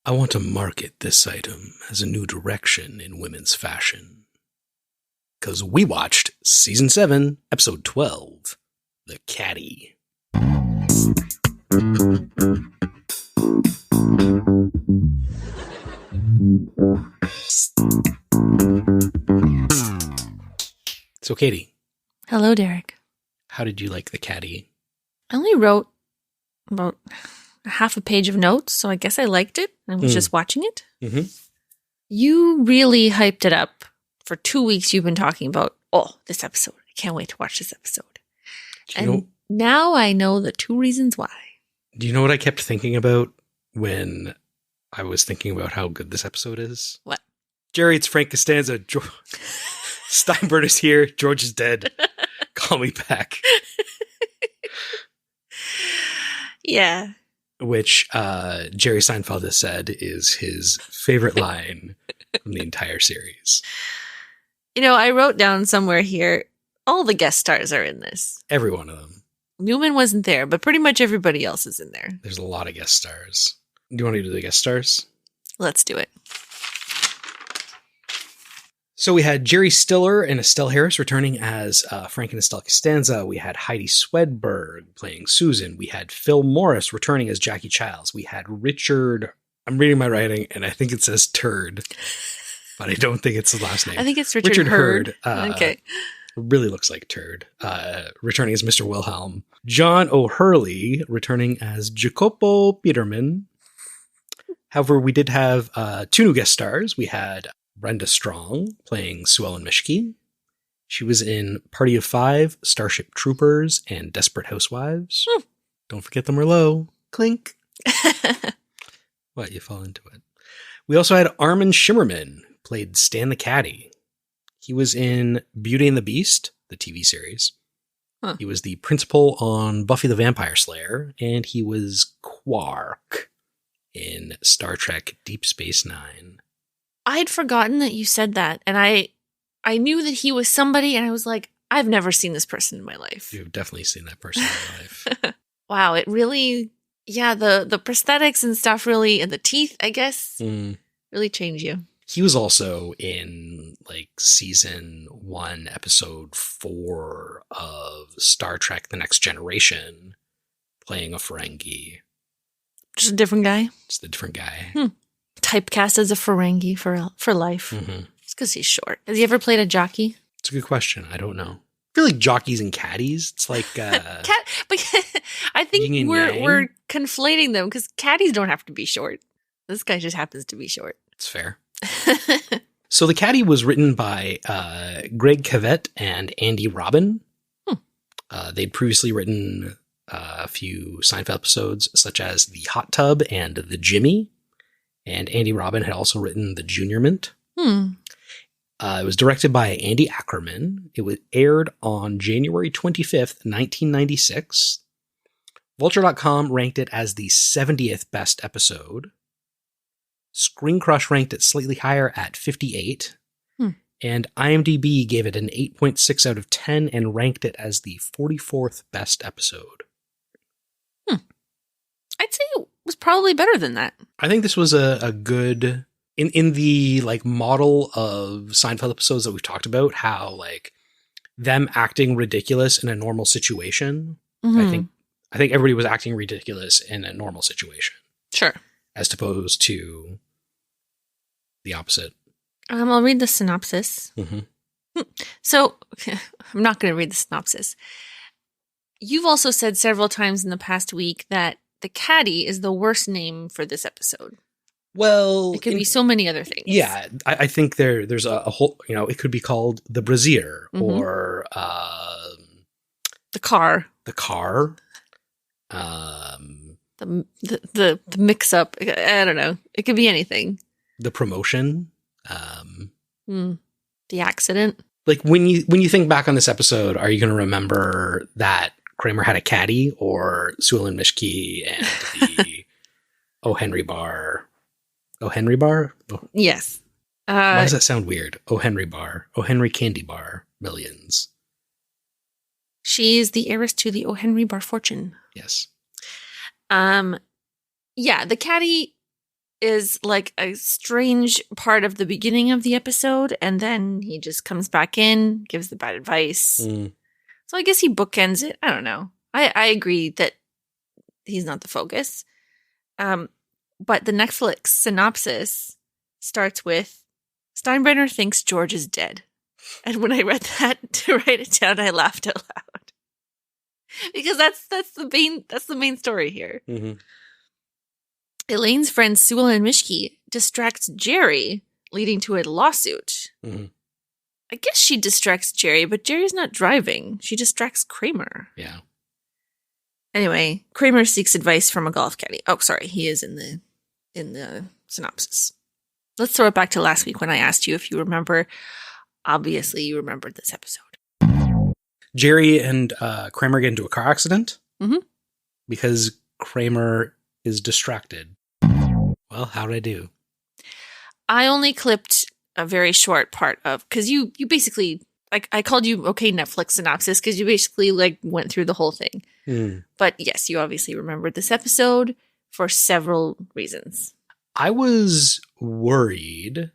I want to market this item as a new direction in women's fashion. Because we watched Season 7, Episode 12, The Caddy. So, Katie. Hello, Derek. How did you like The Caddy? I only wrote about half a page of notes, so I guess I liked it. I was just watching it. Mm-hmm. You really hyped it up. For 2 weeks, you've been talking about, this episode. I can't wait to watch this episode. Now I know the 2 reasons why. Do you know what I kept thinking about when I was thinking about how good this episode is? What? Jerry, it's Frank Costanza. Steinberg is here. George is dead. Call me back. Yeah. Which Jerry Seinfeld has said is his favorite line from the entire series. You know, I wrote down somewhere here, all the guest stars are in this. Every one of them. Newman wasn't there, but pretty much everybody else is in there. There's a lot of guest stars. Do you want to do the guest stars? Let's do it. So we had Jerry Stiller and Estelle Harris returning as Frank and Estelle Costanza. We had Heidi Swedberg playing Susan. We had Phil Morris returning as Jackie Childs. We had Richard, I'm reading my writing and I think it says Turd, but I don't think it's his last name. I think it's Richard Hurd. Okay. Really looks like Turd. Returning as Mr. Wilhelm. John O'Hurley returning as Jacopo Peterman. However, we did have 2 new guest stars. We had Brenda Strong playing Sue Ellen Mischke. She was in Party of Five, Starship Troopers, and Desperate Housewives. Don't forget the Merlot. Clink. What, you fall into it. We also had Armin Shimmerman, played Stan the Caddy. He was in Beauty and the Beast, the TV series. Huh. He was the principal on Buffy the Vampire Slayer, and he was Quark in Star Trek Deep Space Nine. I'd forgotten that you said that, and I knew that he was somebody, and I was like, I've never seen this person in my life. You've definitely seen that person in your life. Wow, it really, the prosthetics and stuff really, and the teeth, I guess, really change you. He was also in season 1, episode 4 of Star Trek The Next Generation, playing a Ferengi. Just a different guy? Just a different guy. Typecast as a Ferengi for life. Mm-hmm. It's because he's short. Has he ever played a jockey? It's a good question. I don't know. I feel like jockeys and caddies. It's like but I think we're conflating them because caddies don't have to be short. This guy just happens to be short. It's fair. So The Caddy was written by Greg Cavett and Andy Robin. They'd previously written a few Seinfeld episodes, such as The Hot Tub and The Jimmy. And Andy Robin had also written The Junior Mint. It was directed by Andy Ackerman. It was aired on January 25th, 1996. Vulture.com ranked it as the 70th best episode. Screen Crush ranked it slightly higher at 58. And IMDb gave it an 8.6 out of 10 and ranked it as the 44th best episode. I'd say it was probably better than that. I think this was a good, in the model of Seinfeld episodes that we've talked about, how them acting ridiculous in a normal situation. I think everybody was acting ridiculous in a normal situation. Sure. As opposed to the opposite. I'll read the synopsis. So, I'm not going to read the synopsis. You've also said several times in the past week that The Caddy is the worst name for this episode. Well, it could be so many other things. Yeah, I think there's a whole, it could be called The Brazier or The Car. The Car. The mix up. I don't know. It could be anything. The Promotion. The Accident. When you think back on this episode, are you going to remember that Kramer had a caddy, or Sue Ellen Mischke and the O. Henry Bar? O. Henry Bar? Yes. Why does that sound weird? O. Henry Bar. O. Henry Candy Bar. Millions. She is the heiress to the O. Henry Bar fortune. Yes. Yeah, The Caddy is like a strange part of the beginning of the episode, and then he just comes back in, gives the bad advice. So I guess he bookends it. I don't know. I agree that he's not the focus. But the Netflix synopsis starts with, Steinbrenner thinks George is dead. And when I read that to write it down, I laughed out loud. Because that's the main story here. Mm-hmm. Elaine's friend Sewell and Mishke distracts Jerry, leading to a lawsuit. Mm-hmm. I guess she distracts Jerry, but Jerry's not driving. She distracts Kramer. Yeah. Anyway, Kramer seeks advice from a golf caddy. Oh, sorry, he is in the synopsis. Let's throw it back to last week when I asked you if you remember. Obviously, you remembered this episode. Jerry and Kramer get into a car accident because Kramer is distracted. Well, how'd I do? I only clipped a very short part of, because you basically, like, I called you okay Netflix synopsis because you basically like went through the whole thing. But yes, you obviously remembered this episode for several reasons. I was worried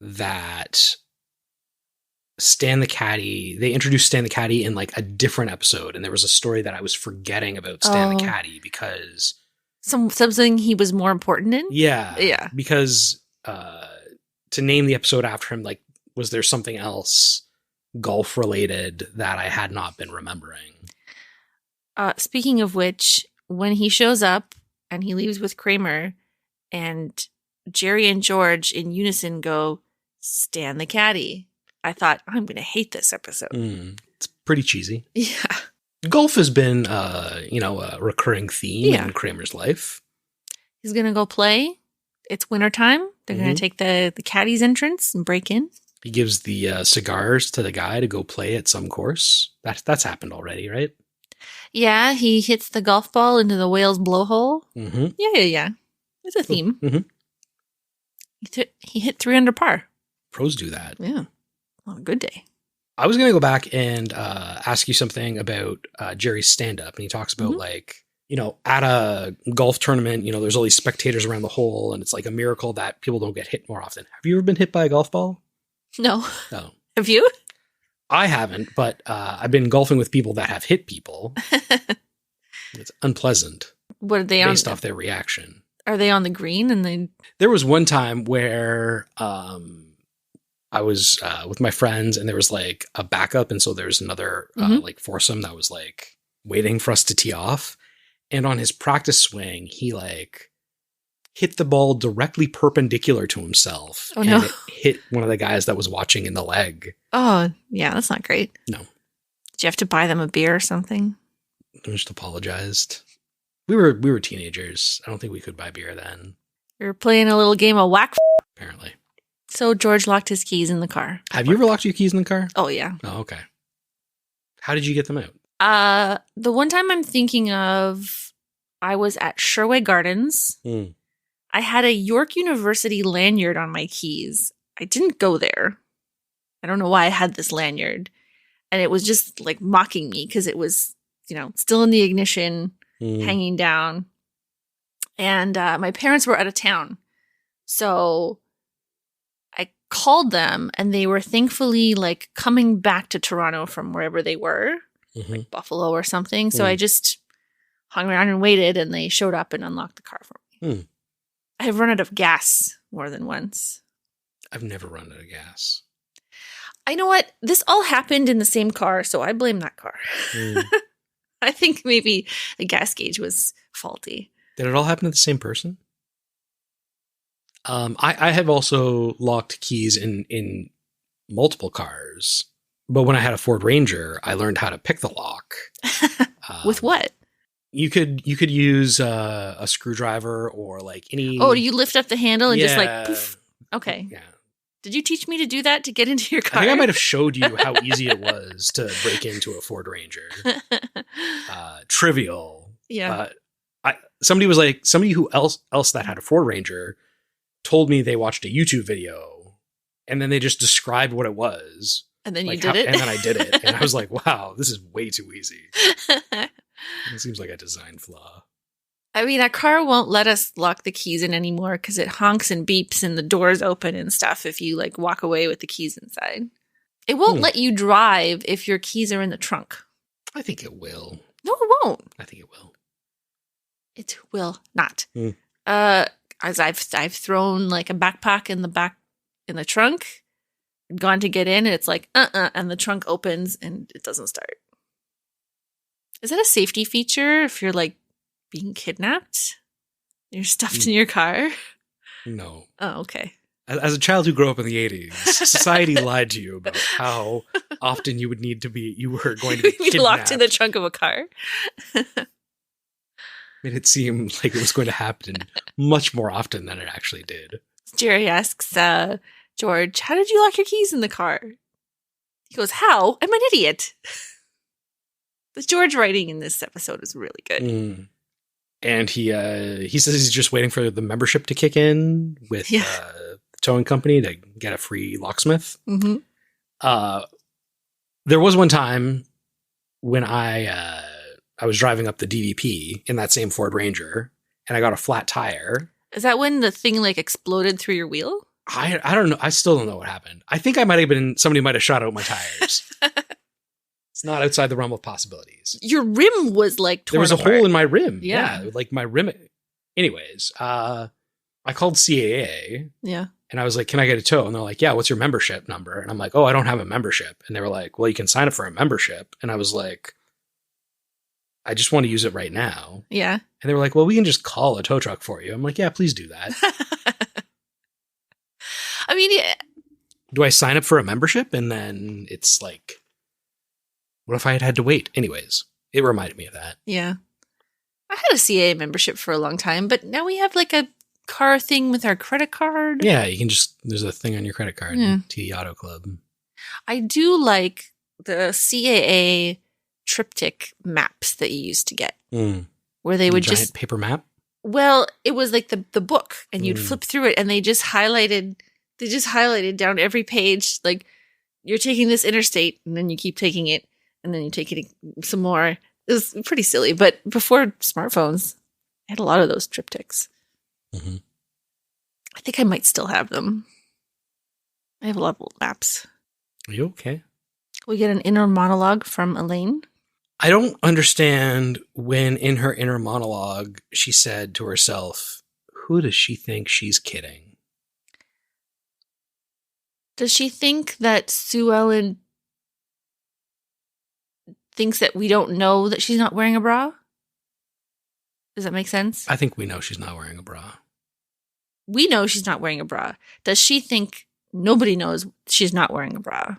that Stan the Caddy, they introduced Stan the Caddy in like a different episode, and there was a story that I was forgetting about Stan the Caddy because something he was more important in. Yeah. Because to name the episode after him, like, was there something else golf related that I had not been remembering? Speaking of which, when he shows up and he leaves with Kramer, and Jerry and George in unison go, Stan the Caddy, I thought, I'm going to hate this episode. It's pretty cheesy. Yeah. Golf has been, a recurring theme in Kramer's life. He's going to go play. It's wintertime. They're going to take the caddy's entrance and break in. He gives the cigars to the guy to go play at some course. That's happened already, right? Yeah, he hits the golf ball into the whale's blowhole. Mm-hmm. Yeah. It's a theme. Mm-hmm. He hit 3 under par. Pros do that. Yeah. On a good day. I was going to go back and ask you something about Jerry's stand-up. And he talks about at a golf tournament, there's all these spectators around the hole, and it's like a miracle that people don't get hit more often. Have you ever been hit by a golf ball? No. No. Have you? I haven't, but I've been golfing with people that have hit people. It's unpleasant. What are they based off their reaction? Are they on the green? And there was one time where I was with my friends, and there was like a backup, and so there's another like foursome that was like waiting for us to tee off. And on his practice swing, he like hit the ball directly perpendicular to himself. Oh, no. And it hit one of the guys that was watching in the leg. Oh, yeah, that's not great. No. Did you have to buy them a beer or something? I just apologized. We were teenagers. I don't think we could buy beer then. We were playing a little game of whack. Apparently. So George locked his keys in the car. Have you ever locked your keys in the car? Oh, yeah. Oh, okay. How did you get them out? The one time I'm thinking of, I was at Sherway Gardens. I had a York University lanyard on my keys. I didn't go there. I don't know why I had this lanyard. And it was just like mocking me because it was, still in the ignition, hanging down. And my parents were out of town. So I called them, and they were thankfully like coming back to Toronto from wherever they were, like Buffalo or something. So I just hung around and waited, and they showed up and unlocked the car for me. I have run out of gas more than once. I've never run out of gas. I know what? This all happened in the same car, so I blame that car. I think maybe the gas gauge was faulty. Did it all happen to the same person? I have also locked keys in multiple cars, but when I had a Ford Ranger, I learned how to pick the lock. With what? You could use a screwdriver or like any. Oh, you lift up the handle and just like poof. Okay. Yeah. Did you teach me to do that to get into your car? I think I might have showed you how easy it was to break into a Ford Ranger. Trivial. Yeah. Somebody who else that had a Ford Ranger told me they watched a YouTube video, and then they just described what it was. And then you did it? And then I did it. And I was like, wow, this is way too easy. It seems like a design flaw. I mean, our car won't let us lock the keys in anymore because it honks and beeps and the doors open and stuff if you like walk away with the keys inside. It won't let you drive if your keys are in the trunk. I think it will. No, it won't. I think it will. It will not. As I've thrown like a backpack in the trunk, gone to get in, and it's like and the trunk opens and it doesn't start. Is that a safety feature if you're like being kidnapped? You're stuffed in your car? No. Oh, okay. As a child who grew up in the 80s, society lied to you about how often you were going to be kidnapped. Locked in the trunk of a car. Made it seem like it was going to happen much more often than it actually did. Jerry asks George, how did you lock your keys in the car? He goes, how? I'm an idiot. The George writing in this episode is really good. And he says he's just waiting for the membership to kick in with the towing company to get a free locksmith. There was one time when I was driving up the DVP in that same Ford Ranger, and I got a flat tire. Is that when the thing like exploded through your wheel? I don't know. I still don't know what happened. I think somebody might have shot out my tires. It's not outside the realm of possibilities. Your rim was like torn apart. There was a hole in my rim. Yeah. Like my rim. Anyways, I called CAA. Yeah. And I was like, can I get a tow? And they're like, yeah, what's your membership number? And I'm like, oh, I don't have a membership. And they were like, well, you can sign up for a membership. And I was like, I just want to use it right now. Yeah. And they were like, well, we can just call a tow truck for you. I'm like, yeah, please do that. I mean, yeah. Do I sign up for a membership? And then it's like, what if I had to wait? Anyways, it reminded me of that. Yeah. I had a CAA membership for a long time, but now we have like a car thing with our credit card. Yeah, you can there's a thing on your credit card, TD Auto Club. I do like the CAA triptych maps that you used to get. Where they would giant paper map? Well, it was like the book, and you'd flip through it, and they just highlighted down every page, like, you're taking this interstate, and then you keep taking it, and then you take it some more. It was pretty silly, but before smartphones, I had a lot of those triptychs. I think I might still have them. I have a lot of old maps. Are you okay? We get an inner monologue from Elaine. I don't understand when in her inner monologue she said to herself, who does she think she's kidding? Does she think that Sue Ellen thinks that we don't know that she's not wearing a bra? Does that make sense? I think we know she's not wearing a bra. We know she's not wearing a bra. Does she think nobody knows she's not wearing a bra?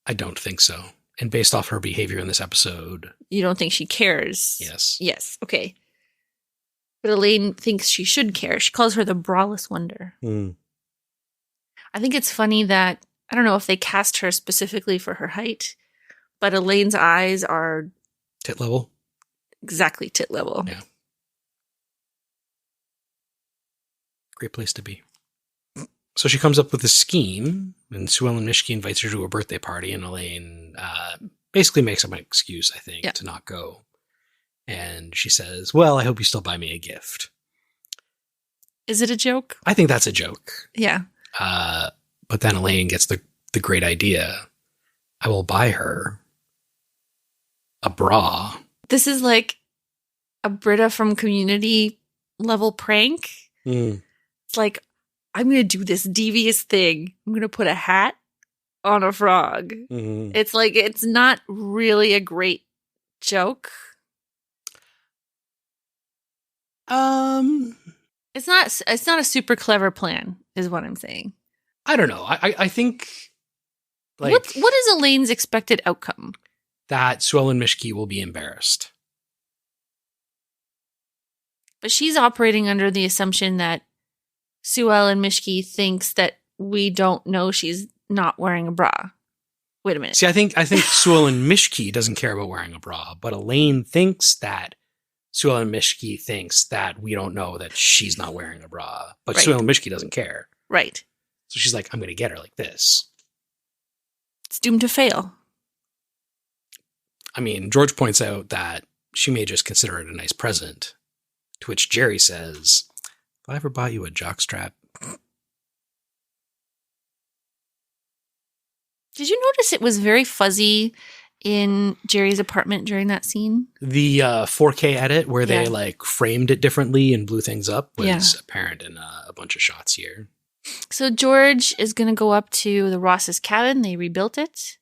I don't think so. And based off her behavior in this episode... You don't think she cares? Yes. Yes, okay. But Elaine thinks she should care. She calls her the braless wonder. I think it's funny that, I don't know if they cast her specifically for her height, but Elaine's eyes are... Tit level? Exactly tit level. Yeah. Great place to be. So she comes up with a scheme, and Sue Ellen Mischke invites her to a birthday party, and Elaine basically makes up an excuse, I think, to not go. And she says, well, I hope you still buy me a gift. Is it a joke? I think that's a joke. Yeah. But then Elaine gets the great idea. I will buy her a bra. This is like a Britta from Community level prank. It's like, I'm going to do this devious thing. I'm going to put a hat on a frog. It's like, it's not really a great joke. It's not a super clever plan, is what I'm saying. I don't know. I think, like, what is Elaine's expected outcome? That Sue Ellen Mischke will be embarrassed. But she's operating under the assumption that Sue Ellen Mischke thinks that we don't know she's not wearing a bra. Wait a minute. See, I think Sue Ellen Mischke doesn't care about wearing a bra, but Elaine thinks that Sue Ellen Mischke thinks that we don't know that she's not wearing a bra, but Sue Ellen Mischke doesn't care. Right. So she's like, I'm going to get her like this. It's doomed to fail. I mean, George points out that she may just consider it a nice present To which Jerry says, "If I ever bought you a jockstrap." Did you notice it was very fuzzy in Jerry's apartment during that scene? The 4K edit where they like framed it differently and blew things up was apparent in a bunch of shots here. So George is going to go up to the Ross's cabin. They rebuilt it.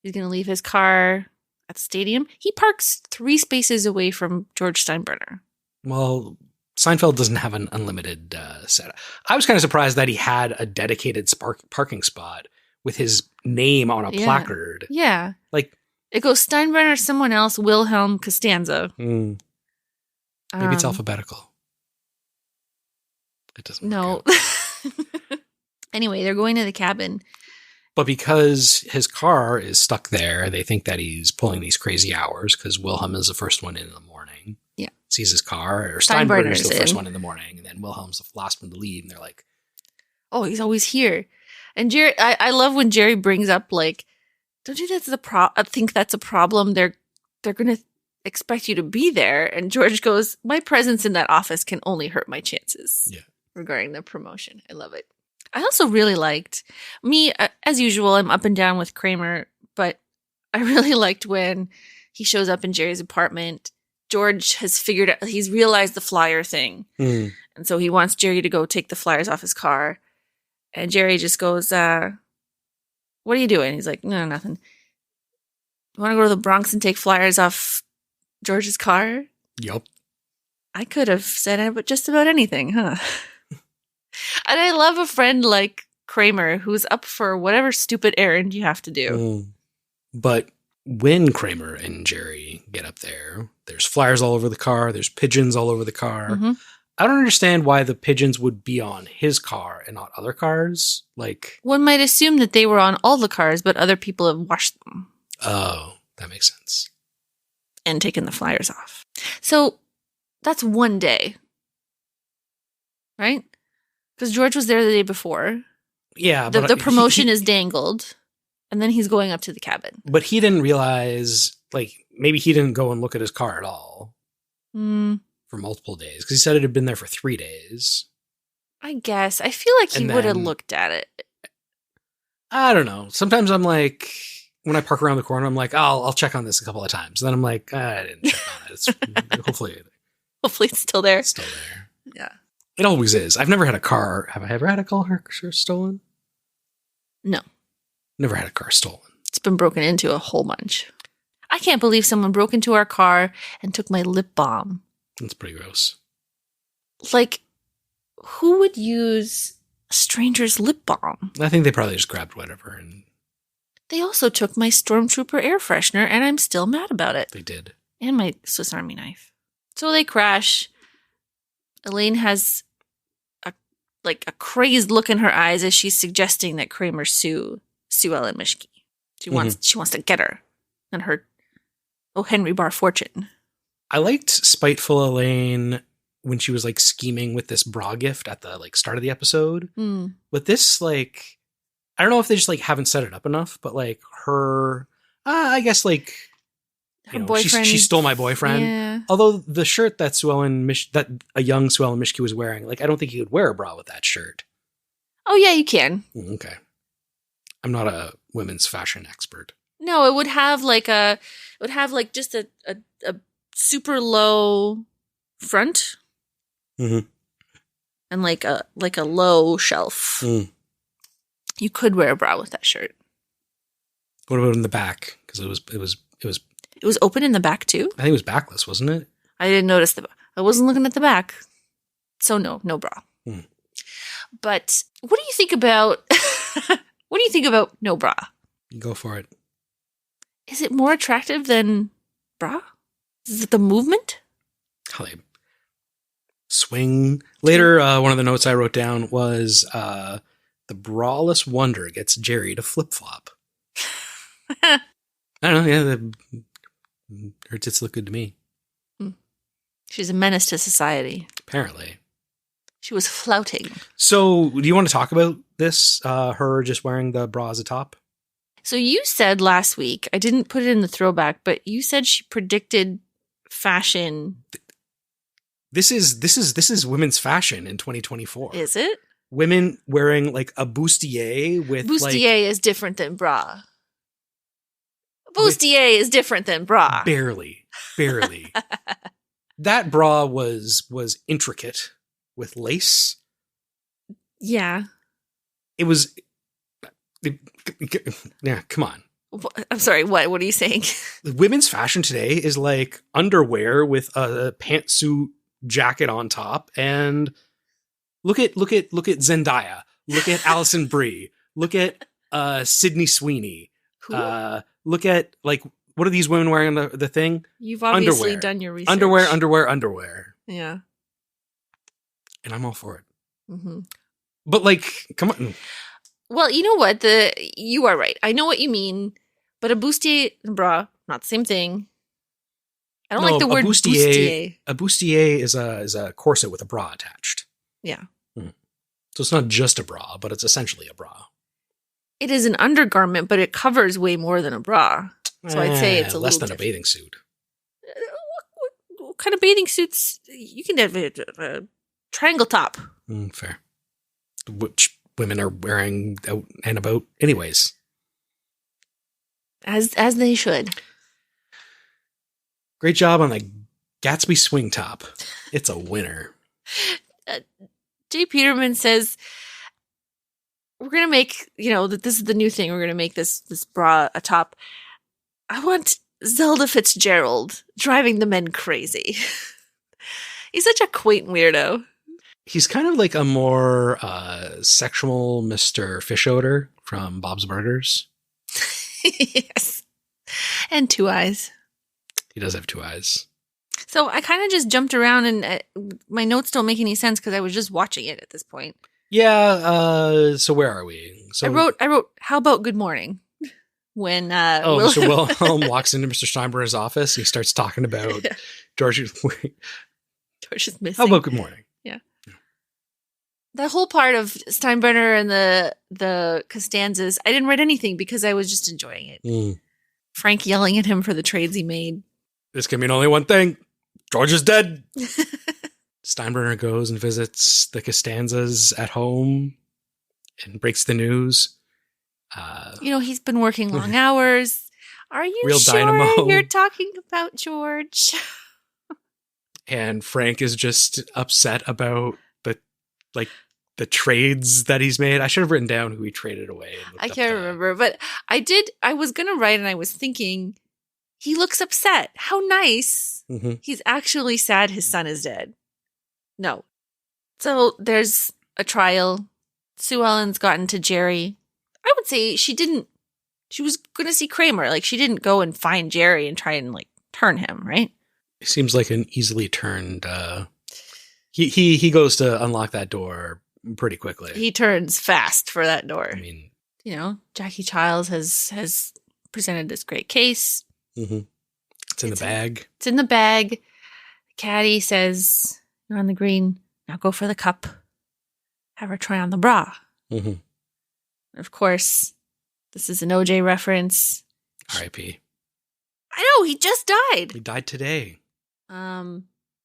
He's going to leave his car at the stadium. He parks 3 spaces away from George Steinbrenner. Well, Seinfeld doesn't have an unlimited setup. I was kind of surprised that he had a dedicated parking spot with his name on a placard. Yeah. Like, it goes Steinbrenner, someone else, Wilhelm Costanza. Maybe it's alphabetical. It doesn't No. Anyway, they're going to the cabin. But because his car is stuck there, they think that he's pulling these crazy hours because Wilhelm is the first one in the morning. Yeah. Sees his car, or Steinbrenner's the first one in the morning, and then Wilhelm's the last one to leave, and they're like, oh, he's always here. And Jerry, I love when Jerry brings up, like, don't you think that's a problem? They're going to expect you to be there. And George goes, my presence in that office can only hurt my chances regarding the promotion. I love it. I also really liked me, as usual, I'm up and down with Kramer, but I really liked when he shows up in Jerry's apartment. George has figured out, he's realized the flyer thing. And so he wants Jerry to go take the flyers off his car. And Jerry just goes, what are you doing? He's like, no, nothing. You want to go to the Bronx and take flyers off George's car? Yep. I could have said just about anything, huh? And I love a friend like Kramer who's up for whatever stupid errand you have to do. But when Kramer and Jerry get up there, there's flyers all over the car. There's pigeons all over the car. Mm-hmm. I don't understand why the pigeons would be on his car and not other cars. Like, one might assume that they were on all the cars, but other people have washed them. Oh, that makes sense. And taken the flyers off. So that's one day. Right? Because George was there the day before. Yeah. The promotion is dangled. And then he's going up to the cabin. But he didn't realize, like, maybe he didn't go and look at his car at all. For multiple days. Because he said it had been there for 3 days. I guess. I feel like he would have looked at it. I don't know. Sometimes I'm like, when I park around the corner, I'm like, I'll check on this a couple of times. And then I'm like, I didn't check on it. It's, hopefully it's still there. It's still there. Yeah. It always is. I've never had a car. Have I ever had a car stolen? No. Never had a car stolen. It's been broken into a whole bunch. I can't believe someone broke into our car and took my lip balm. That's pretty gross. Like, who would use a stranger's lip balm? I think they probably just grabbed whatever. And they also took my Stormtrooper air freshener, and I'm still mad about it. They did. And my Swiss Army knife. So they crash. Elaine has a crazed look in her eyes as she's suggesting that Kramer sue Ellen Mischke. She wants to get her and her Henry Bar fortune. I liked spiteful Elaine when she was like scheming with this bra gift at the like start of the episode. But this, like, I don't know if they just like haven't set it up enough, but like her, I guess like, her boyfriend. She stole my boyfriend. Yeah. Although the shirt that that a young Sue Ellen Mischke was wearing, like, I don't think you could wear a bra with that shirt. Oh yeah, you can. Okay. I'm not a women's fashion expert. No, it would have just a super low front. And like a low shelf. You could wear a bra with that shirt. What about in the back? Because it was open in the back too? I think it was backless, wasn't it? I didn't notice I wasn't looking at the back. So no bra. But what do you think about no bra? Go for it. Is it more attractive than bra? Is it the movement? How they swing. Later, one of the notes I wrote down was the braless wonder gets Jerry to flip-flop. I don't know. Yeah, her tits look good to me. She's a menace to society. Apparently. She was flouting. So, do you want to talk about this? Her just wearing the bra as a top? So you said last week, I didn't put it in the throwback, but you said she predicted fashion. This is women's fashion in 2024. Is it? Women wearing like a bustier with bustier is different than bra. Bustier is different than bra. Barely. That bra was intricate with lace. Yeah. It was. Yeah, come on. I'm sorry. What are you saying? Women's fashion today is like underwear with a pantsuit jacket on top, and look at Zendaya. Look at Alison Brie. Look at Sydney Sweeney. Look at like what are these women wearing on the thing? You've obviously done your research. Underwear. Yeah. And I'm all for it. Mm-hmm. But like, come on. Well, you know what? You are right. I know what you mean. But a bustier and bra, not the same thing. I don't like the word bustier. A bustier is a corset with a bra attached. Yeah. So it's not just a bra, but it's essentially a bra. It is an undergarment, but it covers way more than a bra. So I'd say it's less than a bathing suit. What kind of bathing suits? You can have a triangle top. Fair. Which women are wearing out and about anyways. As they should. Great job on the Gatsby swing top. It's a winner. Jay Peterman says, we're going to make, that this is the new thing. We're going to make this bra a top. I want Zelda Fitzgerald driving the men crazy. He's such a quaint weirdo. He's kind of like a more sexual Mr. Fish Odor from Bob's Burgers. Yes. And 2 eyes. He does have 2 eyes. So I kind of just jumped around and my notes don't make any sense because I was just watching it at this point. Yeah. So where are we? So I wrote, how about good morning? When Mr. Wilhelm walks into Mr. Steinbrenner's office and he starts talking about George's missing. How about good morning? Yeah. The whole part of Steinbrenner and the Costanzas, I didn't write anything because I was just enjoying it. Frank yelling at him for the trades he made. This can mean only one thing. George is dead. Steinbrenner goes and visits the Costanzas at home and breaks the news. He's been working long hours. Are you Real sure dynamo. You're talking about George? And Frank is just upset about the trades that he's made. I should have written down who he traded away. I can't remember, but I was going to write and I was thinking, he looks upset. How nice. Mm-hmm. He's actually sad his son is dead. No. So there's a trial. Sue Ellen's gotten to Jerry. I would say she was going to see Kramer. Like she didn't go and find Jerry and try and turn him, right? He seems like an easily turned, he goes to unlock that door pretty quickly. He turns fast for that door. I mean, Jackie Childs has presented this great case. Mm-hmm. It's in the bag. It's in the bag. Caddy says, you're on the green. Now go for the cup. Have her try on the bra. Mm-hmm. Of course, this is an OJ reference. R.I.P. I know, he just died. He died today. And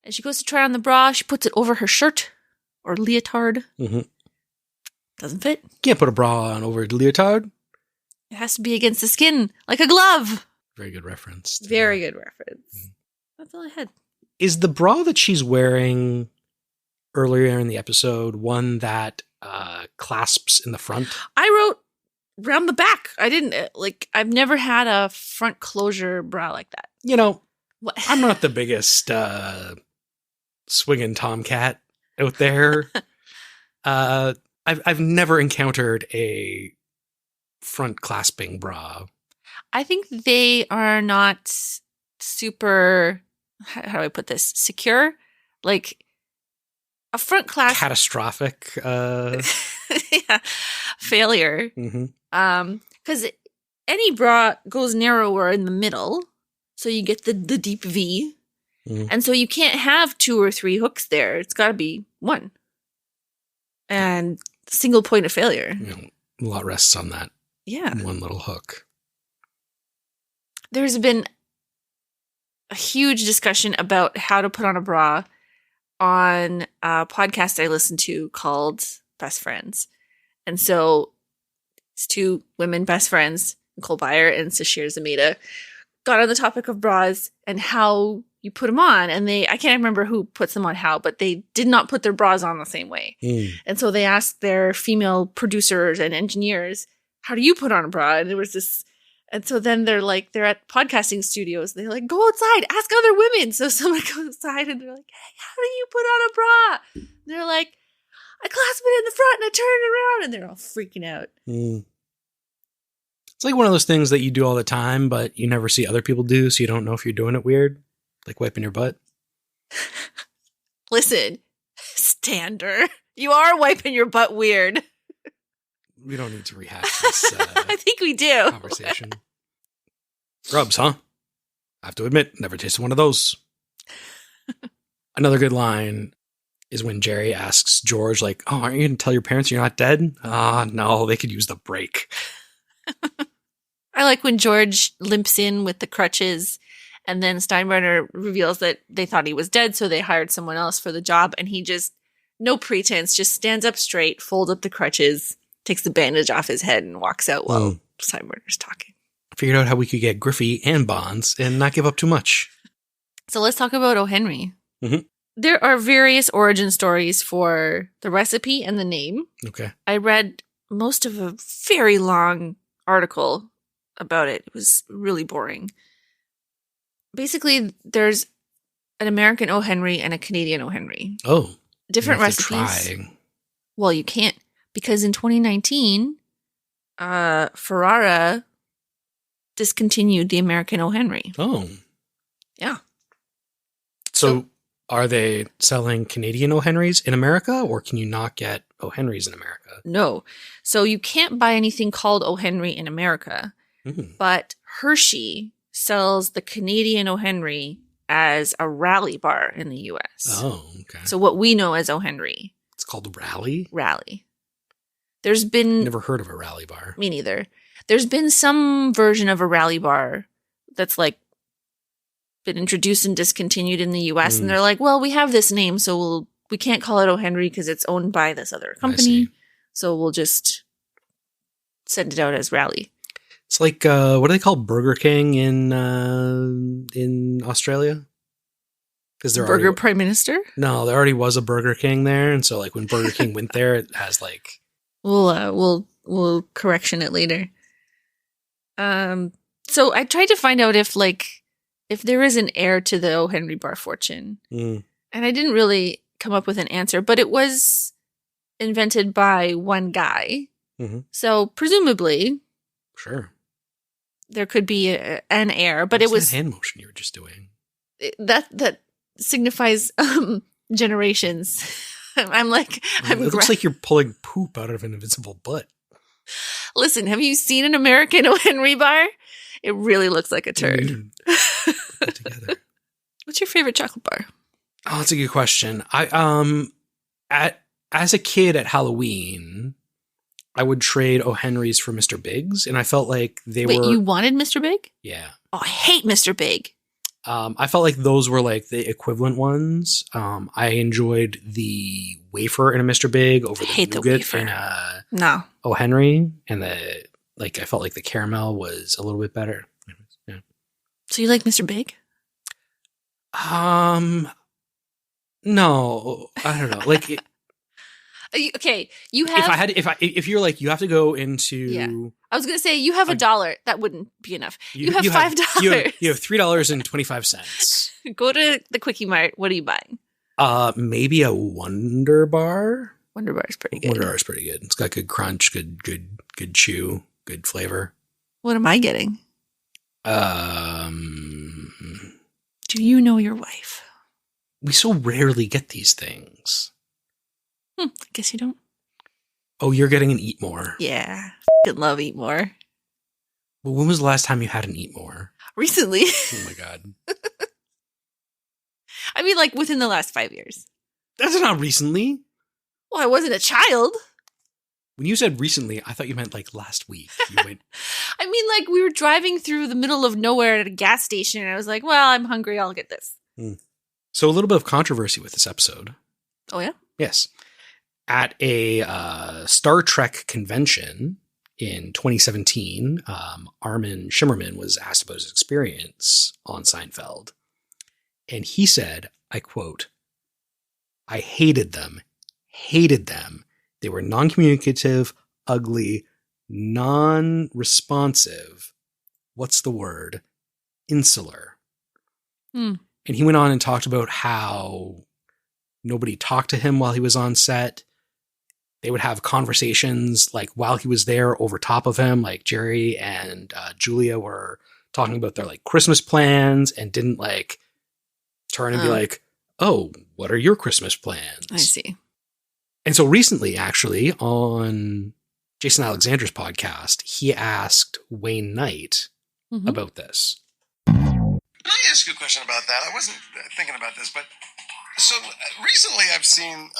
she goes to try on the bra. She puts it over her shirt or leotard. Mm-hmm. Doesn't fit. Can't put a bra on over a leotard. It has to be against the skin, like a glove. Very good reference. Very good reference. Mm-hmm. That's all I had. Is the bra that she's wearing earlier in the episode one that clasps in the front? I wrote around the back. I didn't I've never had a front closure bra like that. What? I'm not the biggest swinging tomcat out there. I've never encountered a front clasping bra. I think they are not super, how do I put this, secure? Like a front clasp. Catastrophic. Yeah, failure. Mm-hmm. Because any bra goes narrower in the middle. So you get the deep V. Mm-hmm. And so you can't have 2 or 3 hooks there. It's got to be 1. And single point of failure. A lot rests on that. Yeah. One little hook. There's been a huge discussion about how to put on a bra. on a podcast I listened to called Best Friends. And so it's two women best friends, Nicole Byer and Sashir Zamita, got on the topic of bras and how you put them on. And I can't remember who puts them on how, but they did not put their bras on the same way. And so they asked their female producers and engineers, how do you put on a bra? And there was this, and so then they're at podcasting studios. They're like, go outside, ask other women. So someone goes outside and they're like, hey, how do you put on a bra? And they're like, I clasp it in the front and I turn it around. And they're all freaking out. It's like one of those things that you do all the time, but you never see other people do, so you don't know if you're doing it weird. Like wiping your butt. Listen, Stander, you are wiping your butt weird. We don't need to rehash this I think we do. Conversation. Rubs, huh? I have to admit, never tasted one of those. Another good line is when Jerry asks George, like, oh, aren't you going to tell your parents you're not dead? No, they could use the break. I like when George limps in with the crutches and then Steinbrenner reveals that they thought he was dead, so they hired someone else for the job, and he just, no pretense, just stands up straight, folds up the crutches, takes the bandage off his head, and walks out while Steinbrenner's talking. Figured out how we could get Griffey and Bonds and not give up too much. So let's talk about O. Henry. There are various origin stories for the recipe and the name. Okay. I read most of a very long article about it. It was really boring. Basically, there's an American O. Henry and a Canadian O. Henry. Oh. Different recipes. Well, you can't, because in 2019, Ferrara discontinued the American O. Henry. Oh. Yeah. So are they selling Canadian O. Henrys in America, or can you not get O. Henrys in America? No. So you can't buy anything called O. Henry in America, but Hershey sells the Canadian O. Henry as a rally bar in the U.S. Oh, okay. So what we know as O. Henry. It's called Rally? Rally. There's been... Never heard of a rally bar. Me neither. There's been some version of a rally bar that's like been introduced and discontinued in the U.S. And they're like, well, we have this name, so we can't call it O. Henry because it's owned by this other company. So we'll just send it out as Rally. It's like, what do they call Burger King in Australia? Because there Burger Prime Minister? No, there already was a Burger King there, and so like when Burger King went there, it has like. We'll correction it later. So I tried to find out if there is an heir to the O. Henry bar fortune, and I didn't really come up with an answer. But it was invented by one guy, so presumably, sure. There could be an heir, but What's it was that hand motion you were just doing. That signifies generations. It looks like you're pulling poop out of an invisible butt. Listen, have you seen an American O. Henry bar? It really looks like a turd. Put it together. What's your favorite chocolate bar? Oh, that's a good question. As a kid at Halloween, I would trade O. Henry's for Mr. Big's, and I felt like they were... Wait, you wanted Mr. Big? Yeah. Oh, I hate Mr. Big. I felt like those were like the equivalent ones. I enjoyed the wafer in a Mr. Big over the nougat in a O. Henry, and I felt like the caramel was a little bit better. Yeah. So you like Mr. Big? No, I don't know. Like, okay, you have. If you're like, you have to go into. Yeah. I was gonna say you have $1. That wouldn't be enough. You have $5. You have $3.25. Go to the Quickie Mart. What are you buying? Maybe a Wonder Bar. Wonder Bar is pretty good. Wonder Bar is pretty good. It's got good crunch, good chew, good flavor. What am I getting? Do you know your wife? We so rarely get these things. I guess you don't. Oh, you're getting an Eat More. Yeah. Love Eat More. Well, when was the last time you had an Eat More? Recently. Oh my God. I mean, like within the last 5 years. That's not recently. Well, I wasn't a child. When you said recently, I thought you meant like last week. You went. I mean, like we were driving through the middle of nowhere at a gas station, and I was like, well, I'm hungry. I'll get this. So a little bit of controversy with this episode. Oh, yeah? Yes. At a Star Trek convention in 2017, Armin Shimmerman was asked about his experience on Seinfeld. And he said, I quote, "I hated them. Hated them. They were non-communicative, ugly, non-responsive. What's the word? Insular." And he went on and talked about how nobody talked to him while he was on set. They would have conversations like while he was there over top of him, like Jerry and Julia were talking about their like Christmas plans and didn't like turn and be like, "Oh, what are your Christmas plans?" I see. And so recently, actually, on Jason Alexander's podcast, he asked Wayne Knight about this. Can I ask you a question about that? I wasn't thinking about this, but so recently I've seen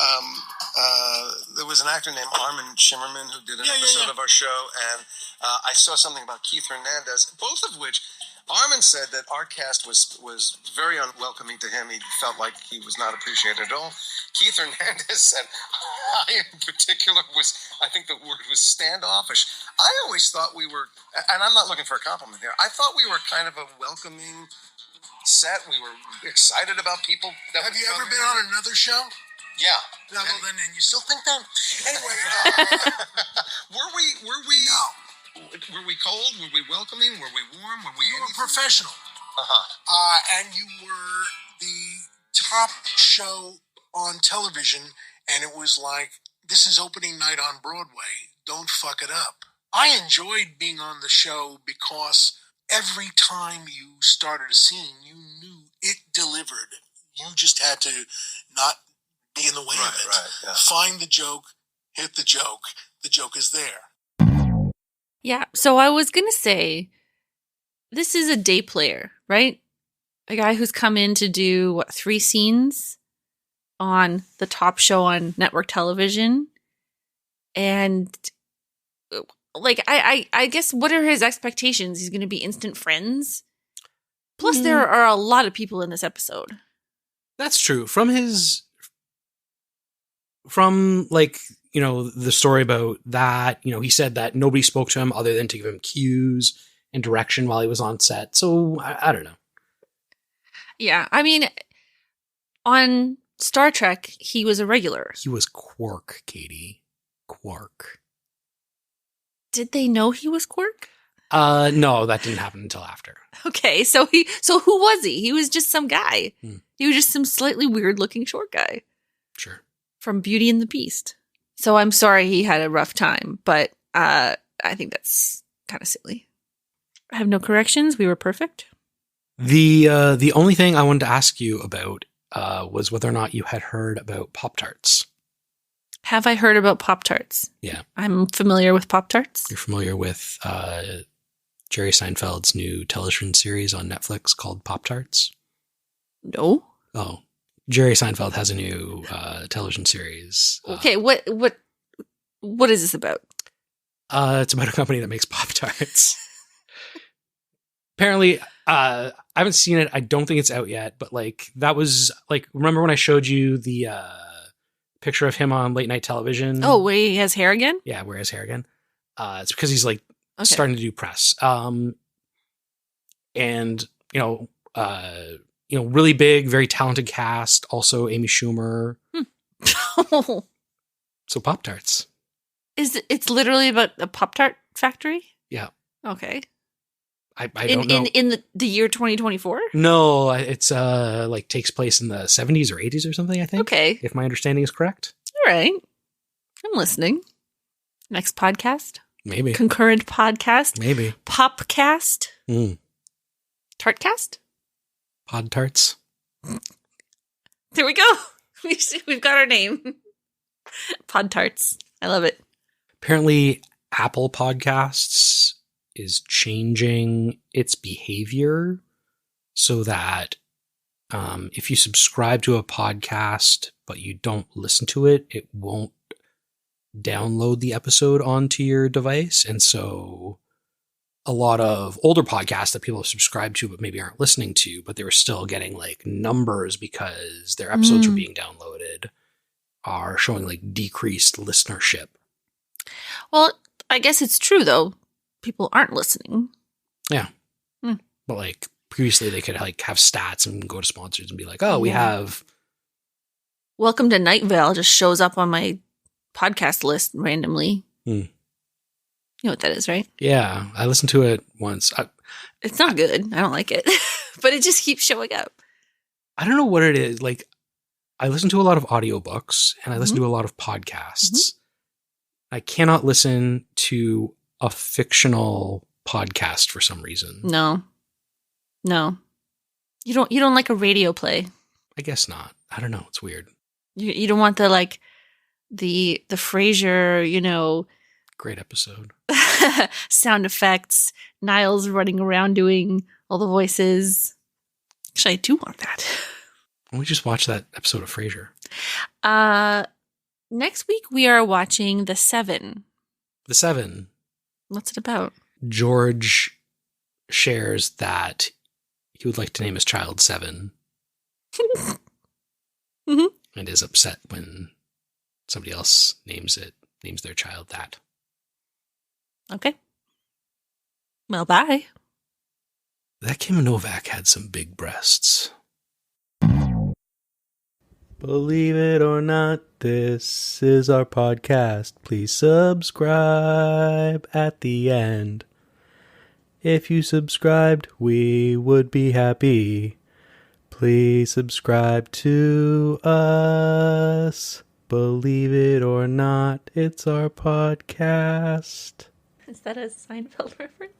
there was an actor named Armin Shimmerman who did an episode of our show, and I saw something about Keith Hernandez, both of which Armin said that our cast was very unwelcoming to him. He felt like he was not appreciated at all. Keith Hernandez said, I in particular I think the word was standoffish. I always thought we were, and I'm not looking for a compliment here, I thought we were kind of a welcoming set. We were excited about people. Have you ever been on another show? Yeah. No, well, then, and you still think that? Anyway, were we? No. Were we cold? Were we welcoming? Were we warm? Were we? You were professional. And you were the top show on television, and it was like, this is opening night on Broadway. Don't fuck it up. I enjoyed being on the show because every time you started a scene, you knew it delivered. You just had to not be in the way of it. Right, yeah. Find the joke, hit the joke. The joke is there. Yeah, so I was going to say, this is a day player, right? A guy who's come in to do, 3 scenes on the top show on network television. And, like, I guess, what are his expectations? He's going to be instant friends? Plus, there are a lot of people in this episode. That's true. From like, you know, the story about that, you know, he said that nobody spoke to him other than to give him cues and direction while he was on set. So I don't know. Yeah. I mean, on Star Trek, he was a regular. He was Quark, Katie. Quark. Did they know he was Quark? No, that didn't happen until after. Okay. So who was he? He was just some guy. He was just some slightly weird looking short guy. Sure. From Beauty and the Beast. So I'm sorry he had a rough time, but I think that's kind of silly. I have no corrections. We were perfect. The only thing I wanted to ask you about was whether or not you had heard about Pop-Tarts. Have I heard about Pop-Tarts? Yeah. I'm familiar with Pop-Tarts. You're familiar with Jerry Seinfeld's new television series on Netflix called Pop-Tarts? No. Oh. Jerry Seinfeld has a new television series. Okay, what is this about? It's about a company that makes Pop-Tarts. Apparently, I haven't seen it. I don't think it's out yet, but like that was like, remember when I showed you the picture of him on late night television? Oh, where he has hair again? Yeah, where he has hair again. It's because he's like starting to do press. And really big, very talented cast. Also Amy Schumer. So Pop-Tarts. It's literally about a Pop-Tart factory? Yeah. Okay. I don't know. In the year 2024? No, it's like takes place in the 70s or 80s or something, I think. Okay. If my understanding is correct. All right. I'm listening. Next podcast? Maybe. Concurrent podcast? Maybe. Popcast? Tartcast? Pod Tarts. There we go. We've got our name. Pod Tarts. I love it. Apparently, Apple Podcasts is changing its behavior so that if you subscribe to a podcast but you don't listen to it, it won't download the episode onto your device. And so a lot of older podcasts that people have subscribed to but maybe aren't listening to, but they were still getting like numbers because their episodes were being downloaded, are showing like decreased listenership. Well, I guess it's true though. People aren't listening. Yeah. But like previously they could like have stats and go to sponsors and be like, oh, we have Welcome to Night Vale just shows up on my podcast list randomly. You know what that is, right? Yeah. I listened to it once. It's not good. I don't like it. But it just keeps showing up. I don't know what it is. Like, I listen to a lot of audiobooks and I listen to a lot of podcasts. I cannot listen to a fictional podcast for some reason. No. You don't like a radio play. I guess not. I don't know. It's weird. You don't want the like the Frasier, Great episode. sound effects, Niles running around doing all the voices. Actually, I do want that. We just watched that episode of Frasier. Next week we are watching The Seven. The Seven. What's it about? George shares that he would like to name his child Seven. And is upset when somebody else names their child that. Okay. Well, bye. That Kim Novak had some big breasts. Believe it or not, this is our podcast. Please subscribe at the end. If you subscribed, we would be happy. Please subscribe to us. Believe it or not, it's our podcast. Is that a Seinfeld reference?